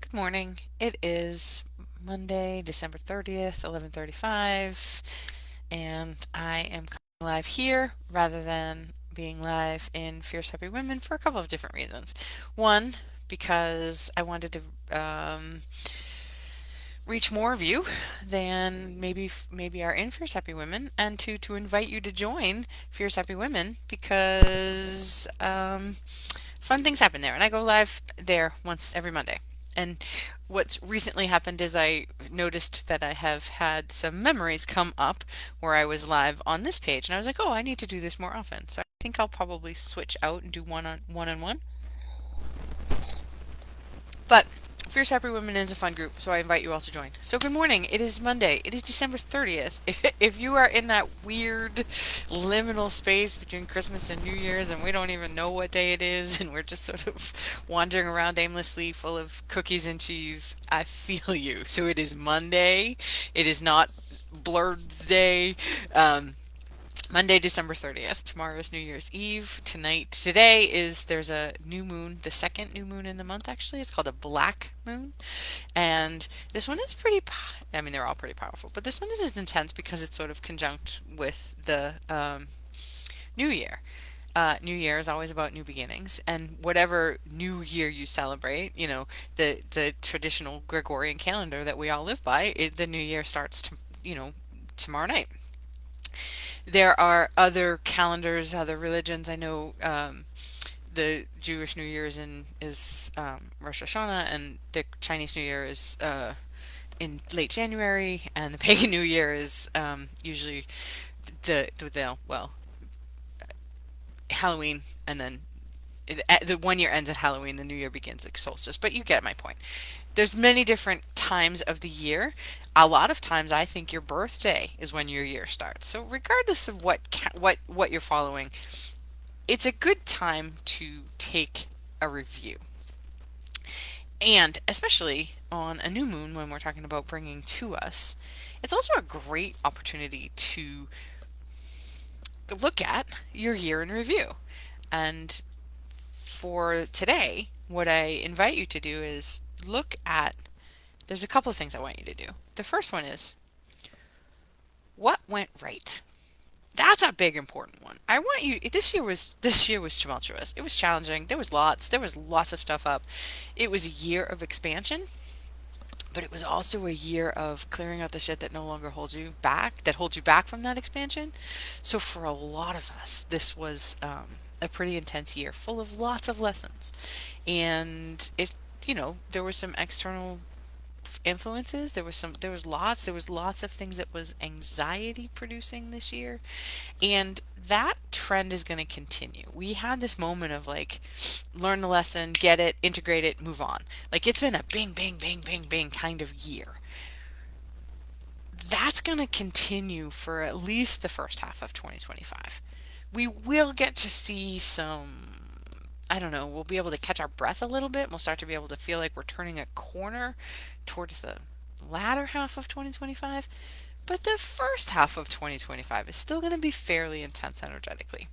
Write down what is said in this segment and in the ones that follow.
Good morning. It is Monday, December 30th, 11:35, and I am coming live here rather than being live in Fierce Happy Women for a couple of different reasons. One, because I wanted to reach more of you than maybe are in Fierce Happy Women, and two, to invite you to join Fierce Happy Women because fun things happen there, and I go live there once every Monday. And what's recently happened is I noticed that I have had some memories come up where I was live on this page, and I was like, "Oh, I need to do this more often." So I think I'll probably switch out and do one on one. But Fierce Happy Women is a fun group, so I invite you all to join. So good morning. It is Monday. It is December 30th. If you are in that weird liminal space between Christmas and New Year's and we don't even know what day it is and we're just sort of wandering around aimlessly full of cookies and cheese, I feel you. So it is Monday. It is not Blurred's Day. Monday, December 30th. Tomorrow is New Year's Eve. Today there's a new moon, the second new moon in the month actually. It's called a black moon. And this one is I mean, they're all pretty powerful, but this one is as intense because it's sort of conjunct with the New Year. New Year is always about new beginnings, and whatever New Year you celebrate, the traditional Gregorian calendar that we all live by, the New Year starts tomorrow night. There are other calendars, other religions. I know the Jewish New Year is Rosh Hashanah, and the Chinese New Year is in late January, and the Pagan New Year is usually well, Halloween, and then the one year ends at Halloween, the new year begins at solstice. But you get my point. There's many different times of the year. A lot of times, I think your birthday is when your year starts. So regardless of what you're following, it's a good time to take a review. And especially on a new moon, when we're talking about bringing to us, it's also a great opportunity to look at your year in review. And for today, what I invite you to do is there's a couple of things I want you to do. The first one is, what went right? That's a big important one. I want you this year was tumultuous. It was challenging. There was lots of stuff up. It was a year of expansion, but it was also a year of clearing out the shit that no longer holds you back from that expansion. So for a lot of us, this was a pretty intense year, full of lots of lessons, and there were some external influences. There was lots of things that was anxiety producing this year, and that trend is going to continue. We had this moment of like, learn the lesson, get it, integrate it, move on. Like, it's been a bing, bing, bing, bing, bing kind of year. That's going to continue for at least the first half of 2025. We will get to see I don't know, we'll be able to catch our breath a little bit. We'll start to be able to feel like we're turning a corner towards the latter half of 2025. But the first half of 2025 is still going to be fairly intense energetically.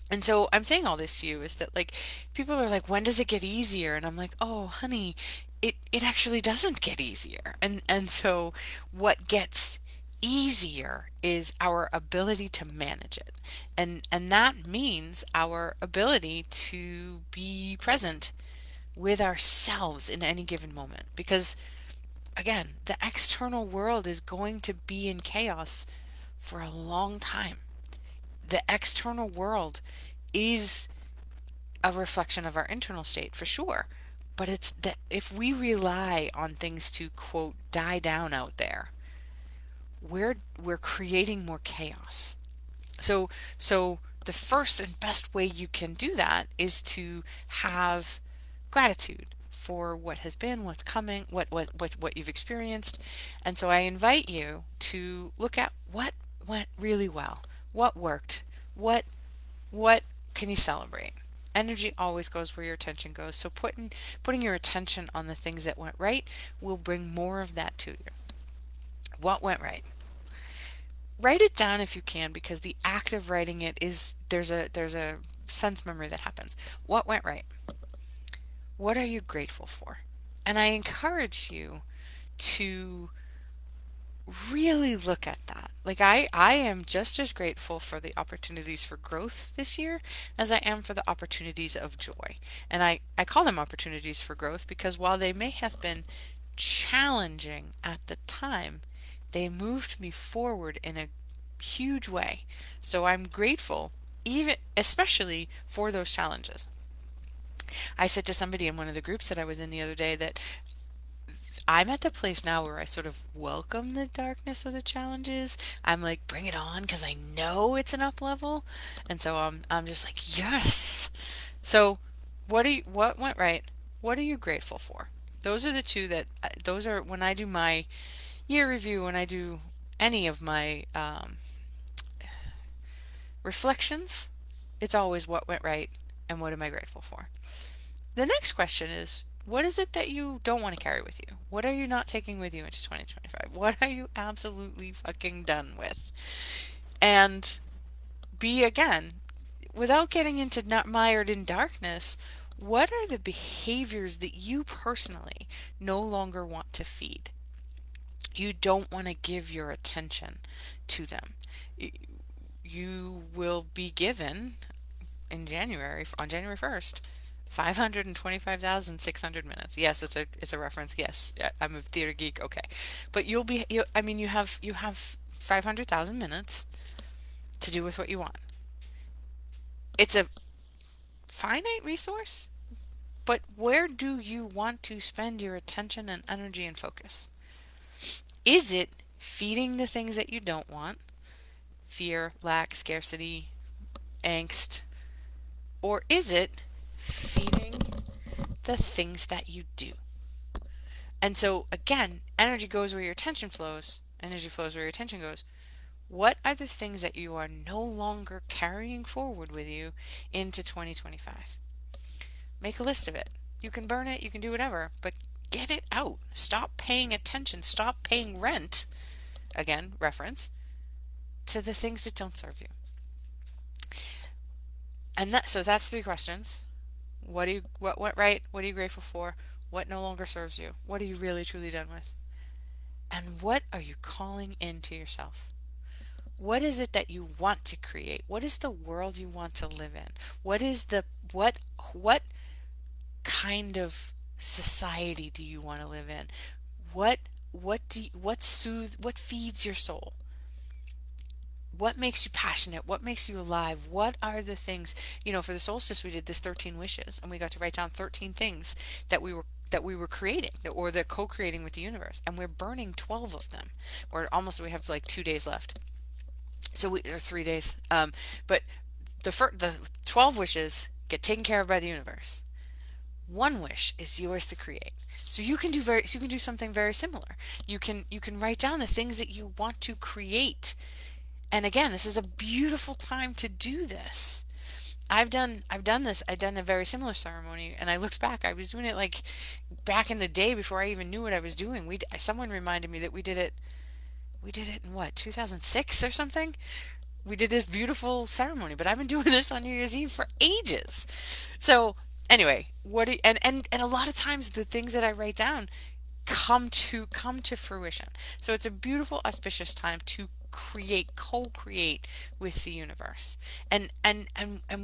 And so I'm saying all this to you is that, like, people are like, when does it get easier? And I'm like, oh honey, it actually doesn't get easier. And so what gets easier is our ability to manage it. And that means our ability to be present with ourselves in any given moment. Because again, the external world is going to be in chaos for a long time. The external world is a reflection of our internal state for sure. But it's that if we rely on things to quote die down out there, we're creating more chaos. So the first and best way you can do that is to have gratitude for what has been, what's coming, what you've experienced. And so I invite you to look at what went really well, what worked, what what can you celebrate? Energy always goes where your attention goes. So putting your attention on the things that went right will bring more of that to you. What went right? Write it down if you can, because the act of writing it is there's a sense memory that happens. What went right? What are you grateful for? And I encourage you to really look at that. Like I am just as grateful for the opportunities for growth this year as I am for the opportunities of joy. And I call them opportunities for growth because while they may have been challenging at the time, they moved me forward in a huge way. So I'm grateful, even especially for those challenges. I said to somebody in one of the groups that I was in the other day that I'm at the place now where I sort of welcome the darkness of the challenges. I'm like, bring it on because I know it's an up level. And so I'm just like, yes. So what went right? What are you grateful for? Those are the two that those are when I do my year review, when I do any of my reflections, it's always what went right and what am I grateful for. The next question is, what is it that you don't want to carry with you? What are you not taking with you into 2025? What are you absolutely fucking done with? And be again, without getting into not mired in darkness, what are the behaviors that you personally no longer want to feed? You don't want to give your attention to them. You will be given in January, on January 1st, 525,600 minutes. Yes, it's a reference. Yes, I'm a theater geek. Okay. But I mean you have 500,000 minutes to do with what you want. It's a finite resource, but where do you want to spend your attention and energy and focus? Is it feeding the things that you don't want? Fear, lack, scarcity, angst, or is it feeding the things that you do? And so again, energy goes where your attention flows, energy flows where your attention goes. What are the things that you are no longer carrying forward with you into 2025? Make a list of it. You can burn it, you can do whatever, but get it out. Stop paying attention, stop paying rent, again, reference, to the things that don't serve you. And that's three questions. What went right? What are you grateful for? What no longer serves you? What are you really truly done with? And what are you calling into yourself? What is it that you want to create? What is the world you want to live in? What is the what kind of society do you want to live in? What what feeds your soul? What makes you passionate? What makes you alive? What are the things, for the solstice we did this 13 wishes and we got to write down 13 things that we were creating or the co-creating with the universe, and we're burning 12 of them. Or almost, we have like 2 days left. Or 3 days. But the 12 wishes get taken care of by the universe. One wish is yours to create. So you can do something very similar. You can write down the things that you want to create. And again, this is a beautiful time to do this. I've done this. I've done a very similar ceremony, and I looked back. I was doing it like back in the day before I even knew what I was doing. Someone reminded me that we did it. We did it in what, 2006 or something? We did this beautiful ceremony, but I've been doing this on New Year's Eve for ages. So anyway, and a lot of times the things that I write down come to fruition. So it's a beautiful, auspicious time to co-create with the universe. And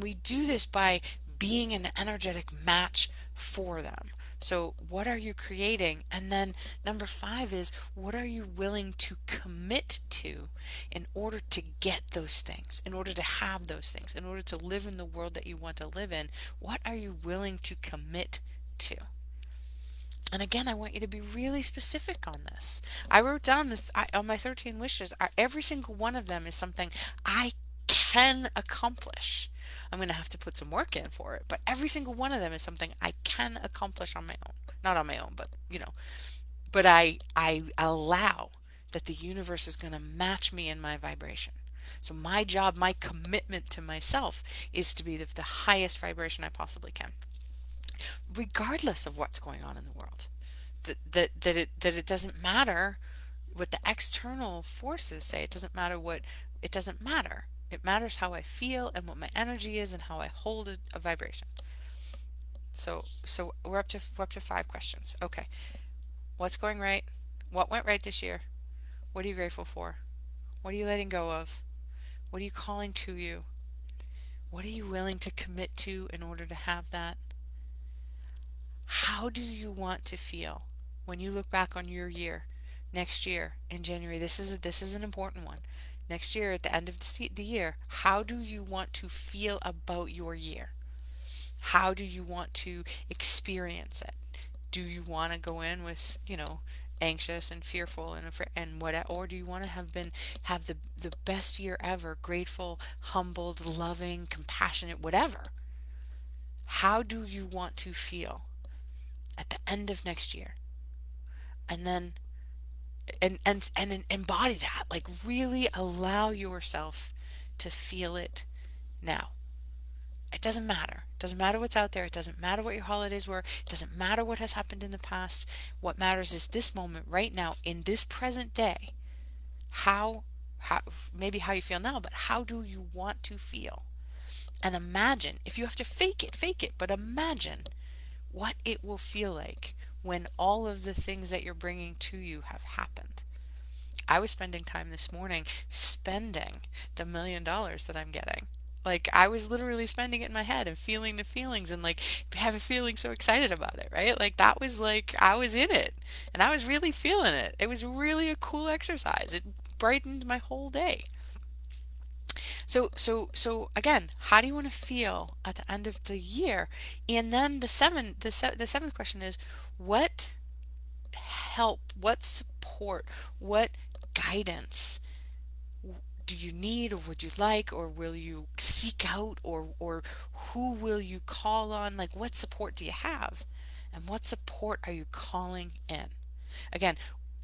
we do this by being an energetic match for them. So what are you creating? And then number 5 is, what are you willing to commit to in order to get those things, in order to have those things, in order to live in the world that you want to live in? What are you willing to commit to? And again, I want you to be really specific on this. I wrote down on my 13 wishes. Every single one of them is something I can accomplish. I'm going to have to put some work in for it, but every single one of them is something I can accomplish on my own. Not on my own, but I allow that the universe is going to match me in my vibration. So my job, my commitment to myself is to be the highest vibration I possibly can, regardless of what's going on in the world. That it doesn't matter what the external forces say. It doesn't matter. It matters how I feel and what my energy is and how I hold a vibration. So we're up to 5 questions. Okay. What's going right? What went right this year? What are you grateful for? What are you letting go of? What are you calling to you? What are you willing to commit to in order to have that? How do you want to feel when you look back on your year next year in January? This is an important one. Next year at the end of the year, how do you want to feel about your year? How do you want to experience it? Do you want to go in with, anxious and fearful and afraid and what, or do you want to have the best year ever, grateful, humbled, loving, compassionate, whatever? How do you want to feel at the end of next year? And then and embody that, like really allow yourself to feel it now. It doesn't matter. It doesn't matter what's out there. It doesn't matter what your holidays were. It doesn't matter what has happened in the past. What matters is this moment right now in this present day. How maybe how you feel now, but how do you want to feel? And imagine, if you have to fake it, but imagine what it will feel like when all of the things that you're bringing to you have happened. I was spending time this morning spending the $1 million that I'm getting. Like I was literally spending it in my head and feeling the feelings and like having feeling so excited about it, right? Like that was like I was in it and I was really feeling it. It was really a cool exercise. It brightened my whole day. So again, how do you want to feel at the end of the year? And then the seventh question is, what help, what support, what guidance do you need or would you like or will you seek out or who will you call on? Like what support do you have? And what support are you calling in? Again,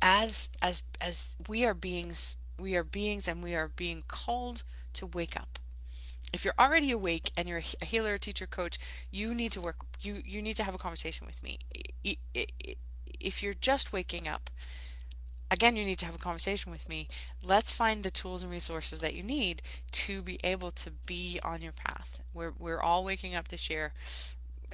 as we are beings and we are being called to wake up. If you're already awake and you're a healer, teacher, coach, you need to have a conversation with me. If you're just waking up, again, you need to have a conversation with me. Let's find the tools and resources that you need to be able to be on your path. We're all waking up this year.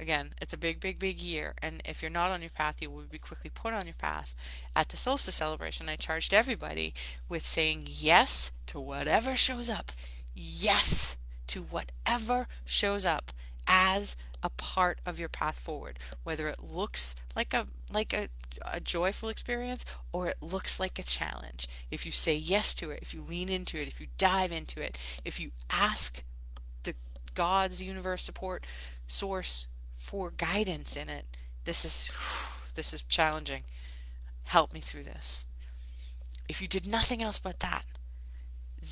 Again, it's a big, big, big year. And if you're not on your path, you will be quickly put on your path. At the solstice celebration, I charged everybody with saying yes to whatever shows up. Yes to whatever shows up as a part of your path forward, whether it looks like a joyful experience or it looks like a challenge. If you say yes to it, if you lean into it, if you dive into it, if you ask the God's universe support source for guidance in it, this is this is challenging. Help me through this. If you did nothing else but that,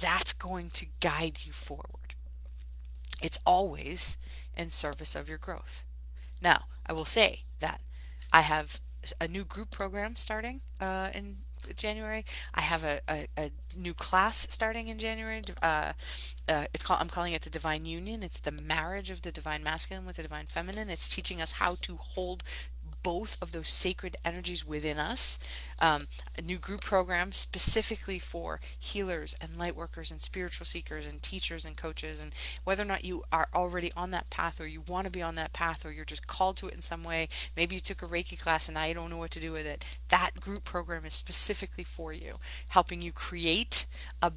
that's going to guide you forward. It's always in service of your growth. Now, I will say that I have a new group program starting in January. I have a new class starting in January. I'm calling it the Divine Union. It's the marriage of the divine masculine with the divine feminine. It's teaching us how to hold both of those sacred energies within us. A new group program specifically for healers and light workers and spiritual seekers and teachers and coaches. And whether or not you are already on that path or you want to be on that path or you're just called to it in some way, maybe you took a Reiki class and now you don't know what to do with it. That group program is specifically for you, helping you create a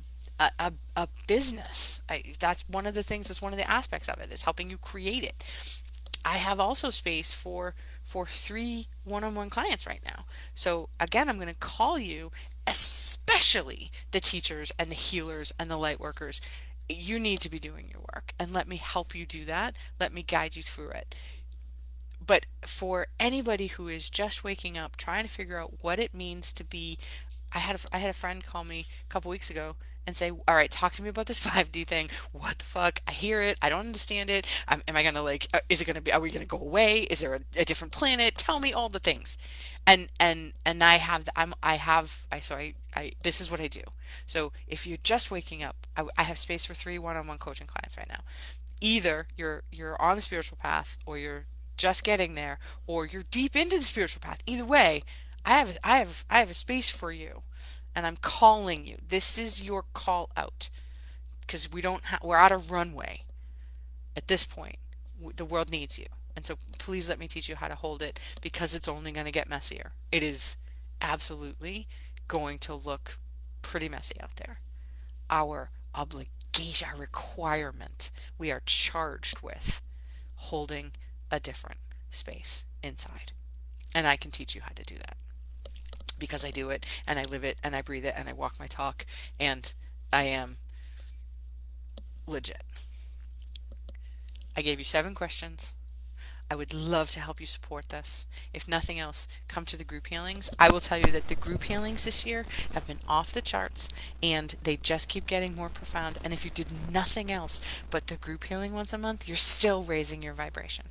business. That's one of the things, that's one of the aspects of it, is helping you create it. I have also space for 3 one-on-one clients right now. So again, I'm going to call you, especially the teachers and the healers and the light workers. You need to be doing your work and let me help you do that. Let me guide you through it. But for anybody who is just waking up, trying to figure out what it means to be, I had a friend call me a couple weeks ago and say, "All right, talk to me about this 5D thing. What the fuck? I hear it. I don't understand it. Am I gonna like? Is it gonna be? Are we gonna go away? Is there a different planet? Tell me all the things." And I have the, I have I so I this is what I do. So if you're just waking up, I have space for 3 one-on-one coaching clients right now. Either you're on the spiritual path or you're just getting there or you're deep into the spiritual path. Either way, I have a space for you and I'm calling you. This is your call out because we're out of runway at this point. The world needs you. And so please let me teach you how to hold it, because it's only going to get messier. It is absolutely going to look pretty messy out there. Our obligation, our requirement, we are charged with holding a different space inside. And I can teach you how to do that, because I do it and I live it and I breathe it and I walk my talk, and I am legit. I gave you 7 questions. I would love to help you support this. If nothing else, come to the group healings. I will tell you that the group healings this year have been off the charts, and they just keep getting more profound. And if you did nothing else but the group healing once a month, you're still raising your vibration.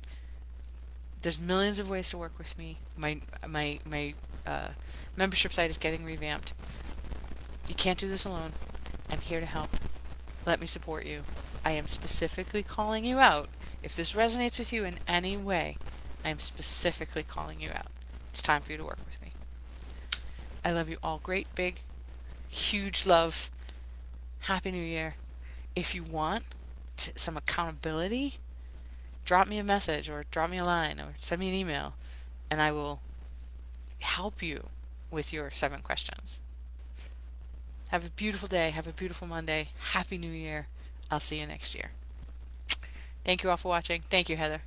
There's millions of ways to work with me. My membership site is getting revamped. You can't do this alone. I'm here to help. Let me support you. I am specifically calling you out. If this resonates with you in any way, I am specifically calling you out. It's time for you to work with me. I love you all. Great, big, huge love. Happy New Year. If you want some accountability, drop me a message or drop me a line or send me an email, and I will help you with your 7 questions. Have a beautiful day. Have a beautiful Monday. Happy New Year. I'll see you next year. Thank you all for watching. Thank you, Heather.